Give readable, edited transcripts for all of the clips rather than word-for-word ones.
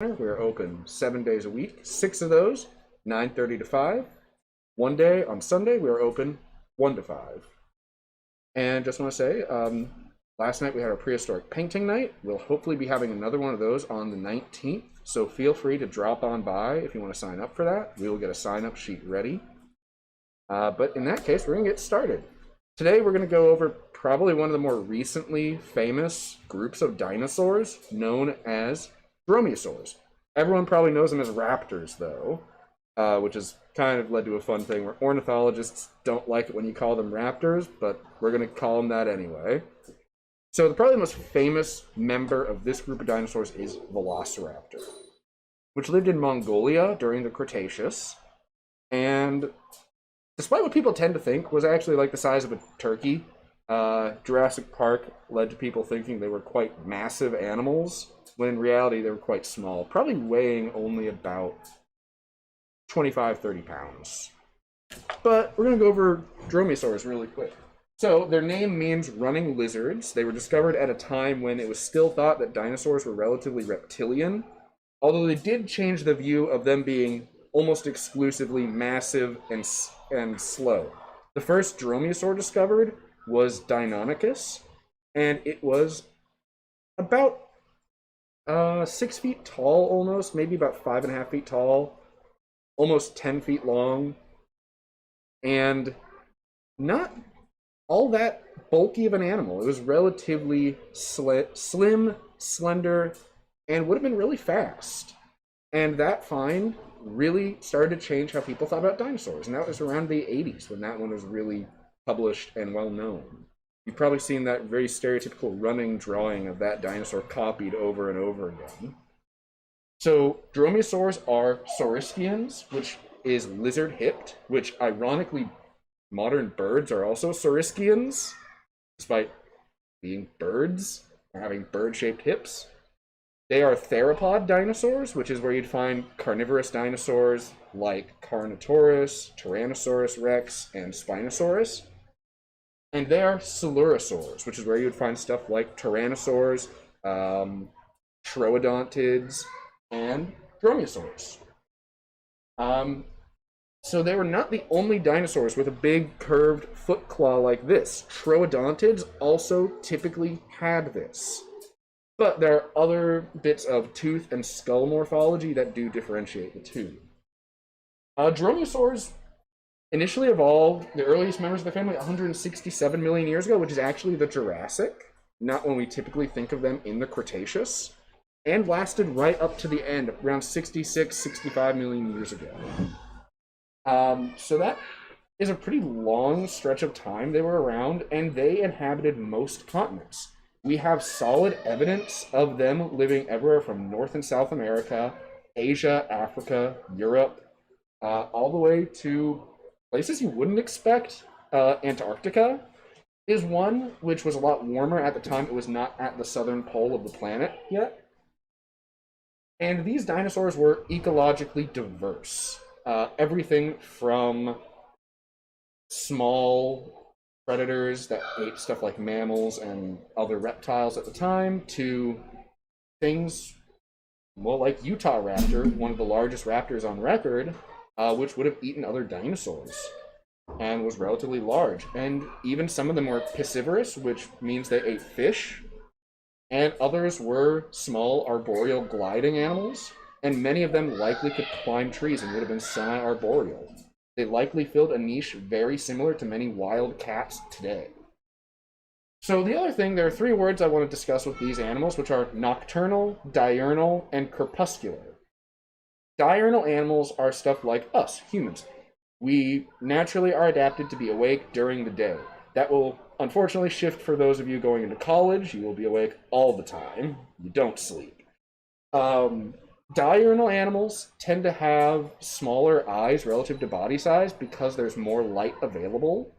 We're open 7 days a week, 6 of those, 9:30 to 5. One day on Sunday, we are open 1 to 5. And just want to say, last night we had our prehistoric painting night. We'll hopefully be having another one of those on the 19th. So feel free to drop on by if you want to sign up for that. We will get a sign-up sheet ready. But in that case, we're going to get started. Today we're going to go over probably one of the more recently famous groups of dinosaurs known as Dromeosaurs. Everyone probably knows them as raptors, though, which has kind of led to a fun thing where ornithologists don't like it when you call them raptors, but we're going to call them that anyway. So probably the most famous member of this group of dinosaurs is Velociraptor, which lived in Mongolia during the Cretaceous, and despite what people tend to think, was actually like the size of a turkey. Jurassic Park led to people thinking they were quite massive animals, when in reality they were quite small, probably weighing only about 25-30 pounds. But we're going to go over Dromeosaurs really quick. So their name means running lizards. They were discovered at a time when it was still thought that dinosaurs were relatively reptilian, although they did change the view of them being almost exclusively massive and slow. The first dromeosaur discovered was Dynamicus, and it was about 6 feet tall almost, maybe about 5.5 feet tall, almost 10 feet long, and not all that bulky of an animal. It was relatively slim, slender, and would have been really fast. And that find really started to change how people thought about dinosaurs, and that was around the 80s when that one was really published and well known. You've probably seen that very stereotypical running drawing of that dinosaur copied over and over again. So dromeosaurs are saurischians, which is lizard-hipped, which ironically modern birds are also saurischians, despite being birds or having bird-shaped hips. They are theropod dinosaurs, which is where you'd find carnivorous dinosaurs like Carnotaurus, Tyrannosaurus rex, and Spinosaurus. And they are coelurosaurs, which is where you would find stuff like Tyrannosaurs, Troadontids, and Dromeosaurs. So they were not the only dinosaurs with a big curved foot claw like this. Troodontids also typically had this. But there are other bits of tooth and skull morphology that do differentiate the two. Dromeosaurs initially evolved, the earliest members of the family, 167 million years ago, which is actually the Jurassic, not when we typically think of them in the Cretaceous, and lasted right up to the end, around 66-65 million years ago. So that is a pretty long stretch of time they were around, and they inhabited most continents. We have solid evidence of them living everywhere from North and South America, Asia, Africa, Europe, all the way to places you wouldn't expect. Antarctica is one, which was a lot warmer at the time. It was not at the southern pole of the planet yet. And these dinosaurs were ecologically diverse. Everything from small predators that ate stuff like mammals and other reptiles at the time to things, well, like Utah Raptor, one of the largest raptors on record, which would have eaten other dinosaurs and was relatively large. And even some of them were piscivorous, which means they ate fish, and others were small arboreal gliding animals, and many of them likely could climb trees and would have been semi-arboreal. They likely filled a niche very similar to many wild cats today. So the other thing, there are 3 words I want to discuss with these animals, which are nocturnal, diurnal, and crepuscular. Diurnal animals are stuff like us, humans. We naturally are adapted to be awake during the day. That will unfortunately shift for those of you going into college. You will be awake all the time. You don't sleep. Diurnal animals tend to have smaller eyes relative to body size because there's more light available.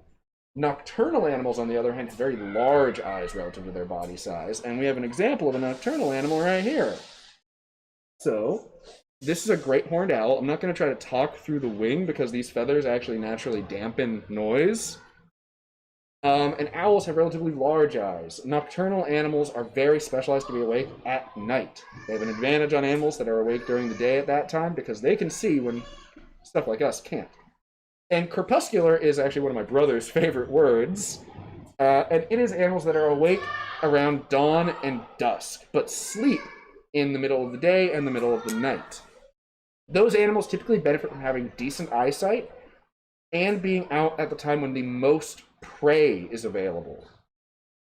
Nocturnal animals, on the other hand, have very large eyes relative to their body size, and we have an example of a nocturnal animal right here. So, this is a great horned owl. I'm not going to try to talk through the wing because these feathers actually naturally dampen noise. And owls have relatively large eyes. Nocturnal animals are very specialized to be awake at night. They have an advantage on animals that are awake during the day at that time because they can see when stuff like us can't. And crepuscular is actually one of my brother's favorite words. And it is animals that are awake around dawn and dusk, but sleep in the middle of the day and the middle of the night. Those animals typically benefit from having decent eyesight and being out at the time when the most prey is available.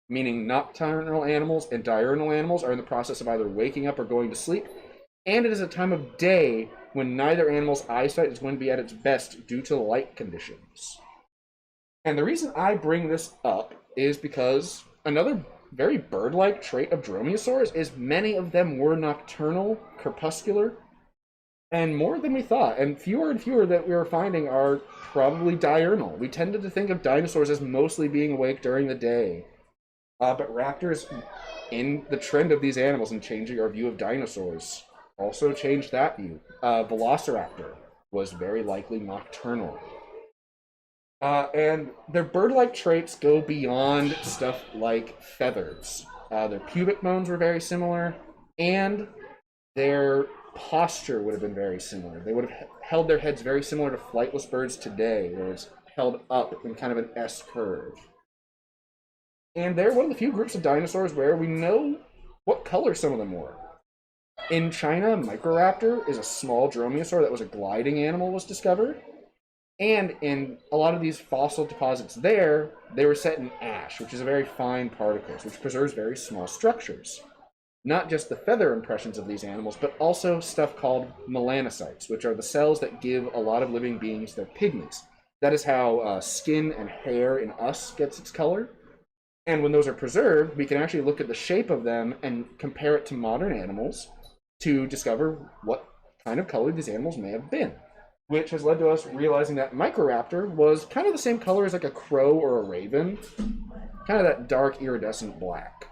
Meaning nocturnal animals and diurnal animals are in the process of either waking up or going to sleep, and it is a time of day when neither animal's eyesight is going to be at its best due to light conditions. And the reason I bring this up is because another very bird-like trait of Dromeosaurs is many of them were nocturnal, crepuscular, and more than we thought. And fewer that we were finding are probably diurnal. We tended to think of dinosaurs as mostly being awake during the day. But raptors, in the trend of these animals and changing our view of dinosaurs, also changed that view. Velociraptor was very likely nocturnal. And their bird-like traits go beyond stuff like feathers. Their pubic bones were very similar, and their posture would have been very similar. They would have held their heads very similar to flightless birds today, where it's held up in kind of an S curve. And they're one of the few groups of dinosaurs where we know what color some of them were. In China, Microraptor is a small dromaeosaur that was a gliding animal was discovered. And in a lot of these fossil deposits there, they were set in ash, which is a very fine particles, which preserves very small structures. Not just the feather impressions of these animals, but also stuff called melanocytes, which are the cells that give a lot of living beings their pigments. That is how skin and hair in us gets its color. And when those are preserved, we can actually look at the shape of them and compare it to modern animals to discover what kind of color these animals may have been. Which has led to us realizing that Microraptor was kind of the same color as like a crow or a raven. Kind of that dark iridescent black.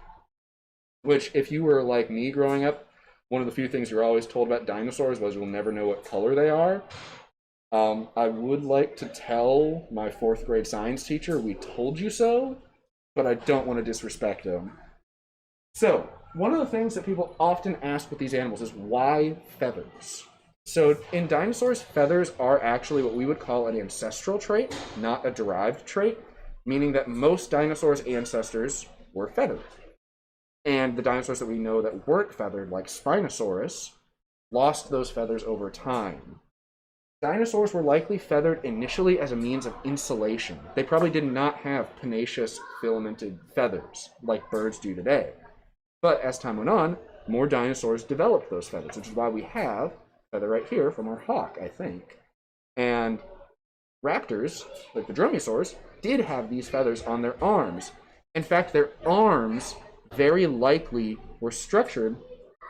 Which, if you were like me growing up, one of the few things you're always told about dinosaurs was you'll never know what color they are. I would like to tell my 4th grade science teacher we told you so, but I don't want to disrespect him. So, one of the things that people often ask with these animals is why feathers? So, in dinosaurs, feathers are actually what we would call an ancestral trait, not a derived trait, meaning that most dinosaurs' ancestors were feathered. And the dinosaurs that we know that weren't feathered, like Spinosaurus, lost those feathers over time. Dinosaurs were likely feathered initially as a means of insulation. They probably did not have pennaceous filamented feathers like birds do today. But as time went on, more dinosaurs developed those feathers, which is why we have a feather right here from our hawk, I think. And raptors, like the Dromeosaurs, did have these feathers on their arms. In fact, their arms very likely were structured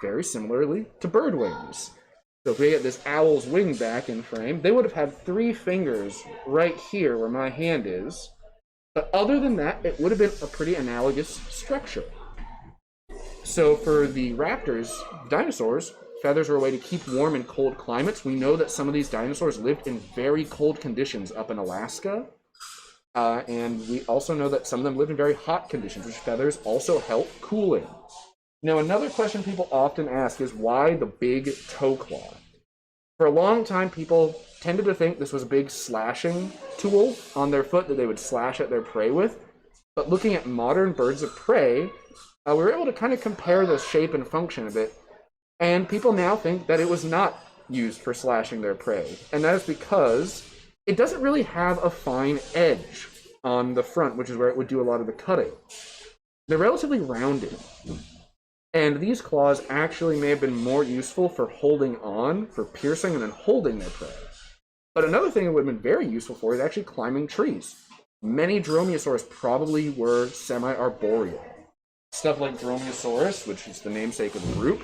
very similarly to bird wings. So if we get this owl's wing back in frame, they would have had 3 fingers right here where my hand is. But other than that, it would have been a pretty analogous structure. So for the raptors, dinosaurs, feathers were a way to keep warm in cold climates. We know that some of these dinosaurs lived in very cold conditions up in Alaska. And we also know that some of them lived in very hot conditions, which feathers also help cooling. Now, another question people often ask is why the big toe claw? For a long time, people tended to think this was a big slashing tool on their foot that they would slash at their prey with. But looking at modern birds of prey, we were able to kind of compare the shape and function a bit. And people now think that it was not used for slashing their prey. And that is because it doesn't really have a fine edge on the front, which is where it would do a lot of the cutting. They're relatively rounded. And these claws actually may have been more useful for holding on, for piercing and then holding their prey. But another thing it would have been very useful for is actually climbing trees. Many Dromeosaurs probably were semi-arboreal. Stuff like Dromeosaurus, which is the namesake of the group,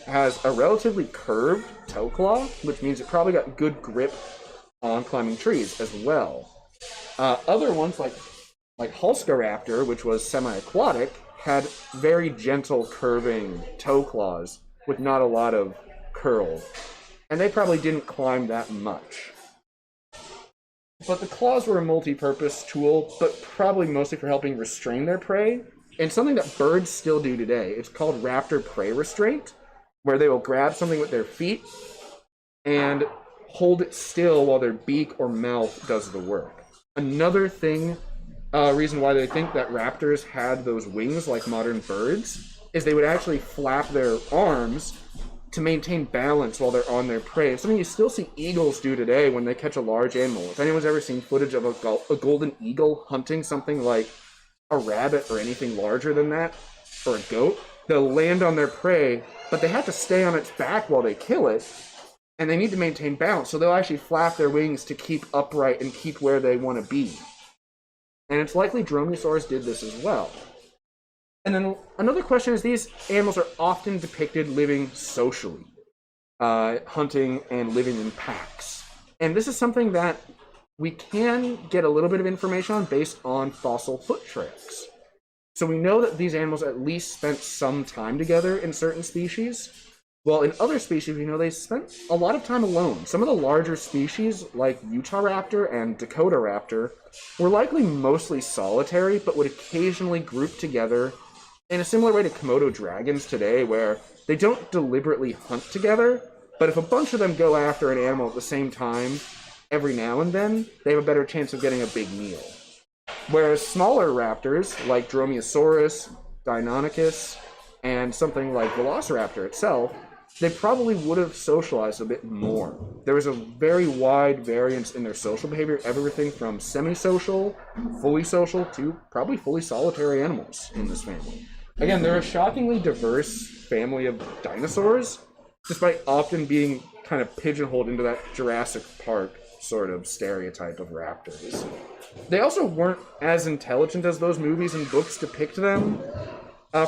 has a relatively curved toe claw, which means it probably got good grip on climbing trees as well. Other ones like Hulscaraptor, which was semi-aquatic, had very gentle curving toe claws with not a lot of curl. And they probably didn't climb that much. But the claws were a multi-purpose tool, but probably mostly for helping restrain their prey. And something that birds still do today. It's called raptor prey restraint, where they will grab something with their feet and hold it still while their beak or mouth does the work. Another thing, reason why they think that raptors had those wings like modern birds, is they would actually flap their arms to maintain balance while they're on their prey. Something you still see eagles do today when they catch a large animal. If anyone's ever seen footage of a golden eagle hunting something like a rabbit or anything larger than that, or a goat, they'll land on their prey, but they have to stay on its back while they kill it, and they need to maintain balance, so they'll actually flap their wings to keep upright and keep where they want to be. And it's likely Dromeosaurs did this as well. And then another question is, these animals are often depicted living socially, hunting and living in packs. And this is something that we can get a little bit of information on based on fossil foot tracks. So we know that these animals at least spent some time together in certain species. While in other species, we know they spent a lot of time alone. Some of the larger species, like Utahraptor and Dakotaraptor, were likely mostly solitary, but would occasionally group together in a similar way to Komodo dragons today, where they don't deliberately hunt together, but if a bunch of them go after an animal at the same time, every now and then, they have a better chance of getting a big meal. Whereas smaller raptors, like Dromeosaurus, Dynamicus, and something like Velociraptor itself, they probably would have socialized a bit more. There was a very wide variance in their social behavior, everything from semi-social, fully social, to probably fully solitary animals in this family. Again, they're a shockingly diverse family of dinosaurs, despite often being kind of pigeonholed into that Jurassic Park sort of stereotype of raptors. They also weren't as intelligent as those movies and books depict them.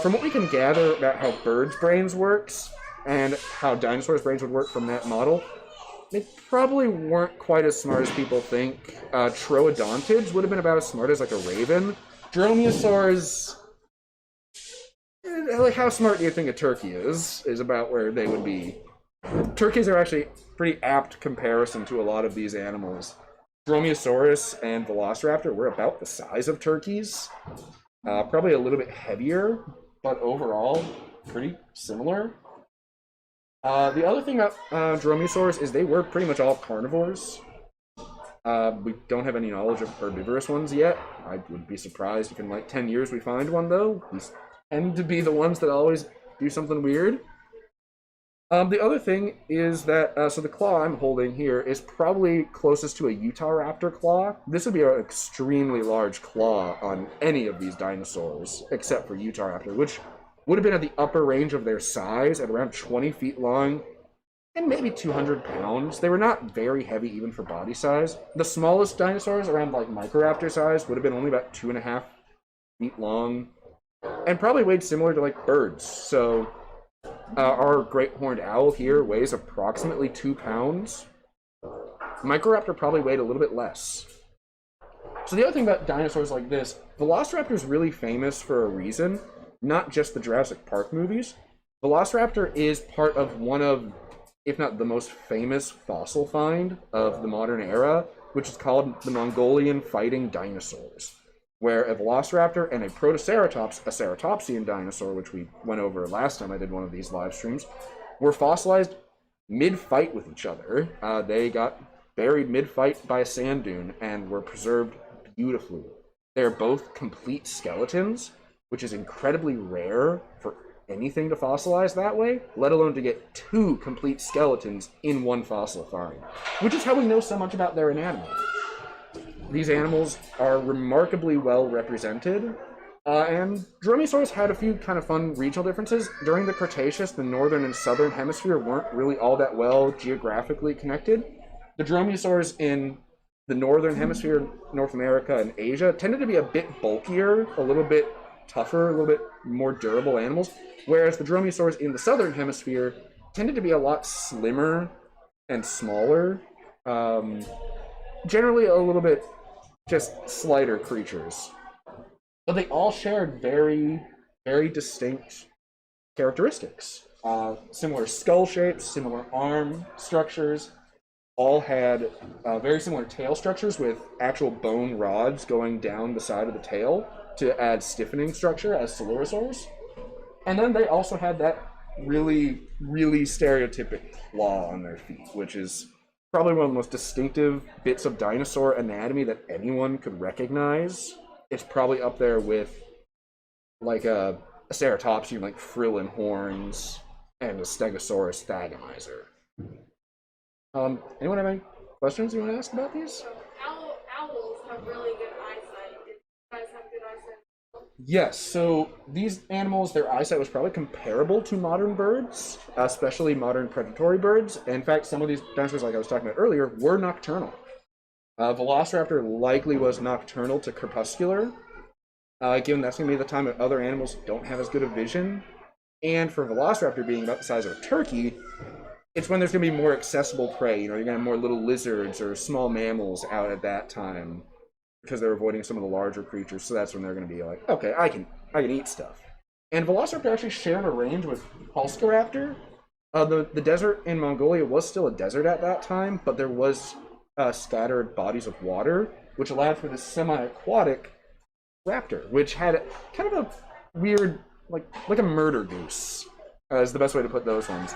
From what we can gather about how birds' brains works, and how dinosaurs' brains would work from that model, they probably weren't quite as smart as people think. Troadontids would have been about as smart as like a raven. Dromeosaurs, like how smart do you think a turkey is about where they would be. Turkeys are actually pretty apt comparison to a lot of these animals. Bromiosaurus and Velociraptor were about the size of turkeys. Probably a little bit heavier, but overall pretty similar. The other thing about Dromeosaurs is they were pretty much all carnivores. We don't have any knowledge of herbivorous ones yet. I would be surprised if in like 10 years we find one, though. These tend to be the ones that always do something weird. The other thing is that, so the claw I'm holding here is probably closest to a Utahraptor claw. This would be an extremely large claw on any of these dinosaurs, except for Utahraptor, which would have been at the upper range of their size, at around 20 feet long, and maybe 200 pounds. They were not very heavy even for body size. The smallest dinosaurs, around like Microraptor size, would have been only about 2.5 feet long, and probably weighed similar to like birds. So our great horned owl here weighs approximately 2 pounds. Microraptor probably weighed a little bit less. So the other thing about dinosaurs like this, Velociraptor is really famous for a reason, not just the Jurassic Park movies. Velociraptor is part of one of, if not the most famous fossil find of the modern era, which is called the Mongolian fighting dinosaurs, where a Velociraptor and a Protoceratops, a ceratopsian dinosaur, which we went over last time I did one of these live streams, were fossilized mid-fight with each other. They got buried mid-fight by a sand dune and were preserved beautifully. They're both complete skeletons, which is incredibly rare for anything to fossilize that way, let alone to get 2 complete skeletons in one fossil find, which is how we know so much about their anatomy. These animals are remarkably well represented, and Dromeosaurs had a few kind of fun regional differences. During the Cretaceous, the northern and southern hemisphere weren't really all that well geographically connected. The Dromeosaurs in the northern hemisphere, North America and Asia, tended to be a bit bulkier, a little bit tougher, a little bit more durable animals, whereas the Dromeosaurs in the southern hemisphere tended to be a lot slimmer and smaller, generally a little bit just slighter creatures. But they all shared very, very distinct characteristics. Similar skull shapes, similar arm structures, all had very similar tail structures with actual bone rods going down the side of the tail to add stiffening structure as Coelurosaurs. And then they also had that really, really stereotypic claw on their feet, which is probably one of the most distinctive bits of dinosaur anatomy that anyone could recognize. It's probably up there with like a ceratopsian, like frill and horns, and a Stegosaurus thagomizer. Anyone have any questions you want to ask about these? Owls have really good eyesight. Did you guys have good eyesight? Yes, so these animals, their eyesight was probably comparable to modern birds, especially modern predatory birds. In fact, some of these dinosaurs, like I was talking about earlier, were nocturnal. Velociraptor likely was nocturnal to crepuscular, given that's going to be the time that other animals don't have as good a vision. And for Velociraptor being about the size of a turkey, it's when there's going to be more accessible prey. You know, you're going to have more little lizards or small mammals out at that time because they're avoiding some of the larger creatures. So that's when they're going to be like, okay, I can eat stuff. And Velociraptor actually shared a range with Pulscaraptor. The desert in Mongolia was still a desert at that time, but there was scattered bodies of water, which allowed for this semi-aquatic raptor, which had kind of a weird, like a murder goose, is the best way to put those ones.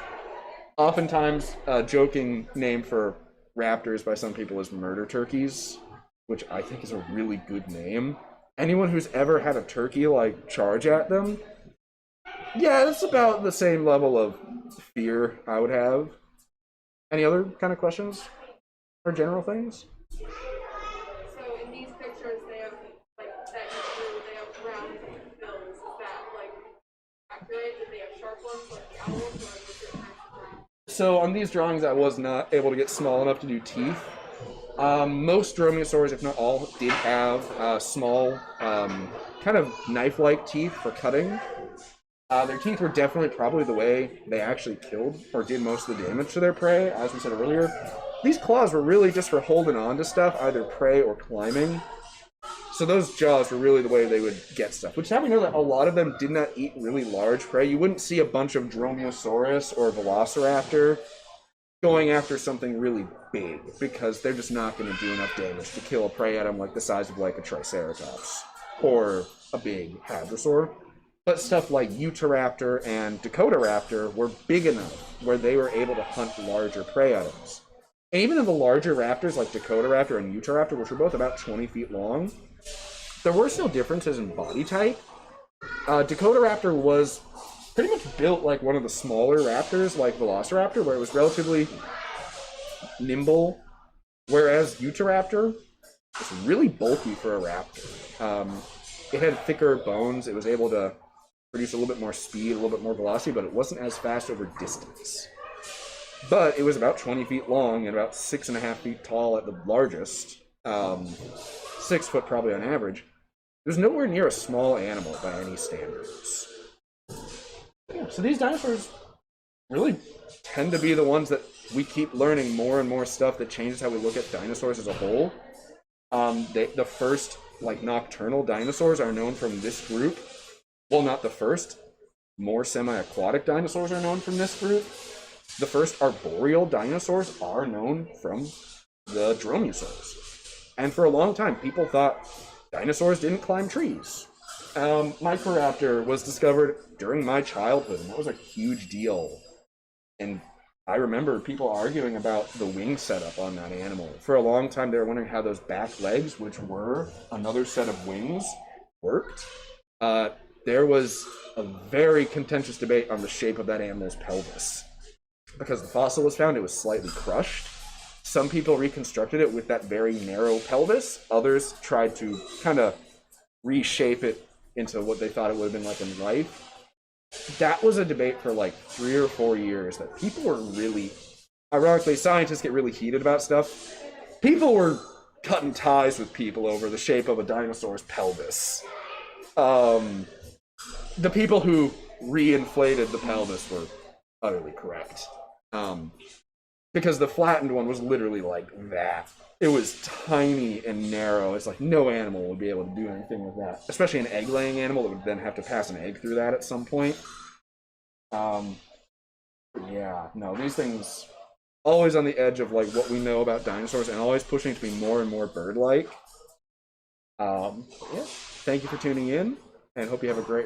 Oftentimes, a joking name for raptors by some people is murder turkeys, which I think is a really good name. Anyone who's ever had a turkey, like, charge at them, yeah, it's about the same level of fear I would have. Any other kind of questions or general things? So in these pictures, they have, like, that you drew, they have round bills. Is that, like, accurate? Did they have sharp ones like the owls, or was it kind of round? So on these drawings, I was not able to get small enough to do teeth. Most Dromeosaurs, if not all, did have small, kind of knife-like teeth for cutting. Their teeth were definitely probably the way they actually killed or did most of the damage to their prey, as we said earlier. These claws were really just for holding on to stuff, either prey or climbing. So those jaws were really the way they would get stuff, which now we know that a lot of them did not eat really large prey. You wouldn't see a bunch of Dromeosaurus or Velociraptor going after something really big, because they're just not going to do enough damage to kill a prey atom like the size of like a Triceratops or a big Hadrosaur. But stuff like Utahraptor and Dakotaraptor were big enough where they were able to hunt larger prey items. And even in the larger raptors like Dakotaraptor and Utahraptor, which were both about 20 feet long, there were still differences in body type. Dakotaraptor was pretty much built like one of the smaller raptors, like Velociraptor, where it was relatively nimble, whereas Utahraptor was really bulky for a raptor. It had thicker bones. It was able to produce a little bit more speed, a little bit more velocity, but it wasn't as fast over distance. But it was about 20 feet long and about 6.5 feet tall at the largest. 6 foot probably on average. It was nowhere near a small animal by any standards. Yeah, so these dinosaurs really tend to be the ones that we keep learning more and more stuff that changes how we look at dinosaurs as a whole. The first, like, nocturnal dinosaurs are known from this group. Well, not the first. More semi-aquatic dinosaurs are known from this group. The first arboreal dinosaurs are known from the Dromeosaurs. And for a long time, people thought dinosaurs didn't climb trees. Microraptor was discovered during my childhood, and that was a huge deal. And I remember people arguing about the wing setup on that animal. For a long time, they were wondering how those back legs, which were another set of wings, worked. There was a very contentious debate on the shape of that animal's pelvis. Because the fossil was found, it was slightly crushed. Some people reconstructed it with that very narrow pelvis. Others tried to kind of reshape it into what they thought it would have been like in life. That was a debate for like 3 or 4 years that people were really... Ironically, scientists get really heated about stuff. People were cutting ties with people over the shape of a dinosaur's pelvis. The people who re-inflated the pelvis were utterly correct. Because the flattened one was literally like that. It was tiny and narrow. It's like no animal would be able to do anything with that. Especially an egg-laying animal that would then have to pass an egg through that at some point. Yeah, no, these things... always on the edge of like what we know about dinosaurs and always pushing to be more and more bird-like. Yeah. Thank you for tuning in and hope you have a great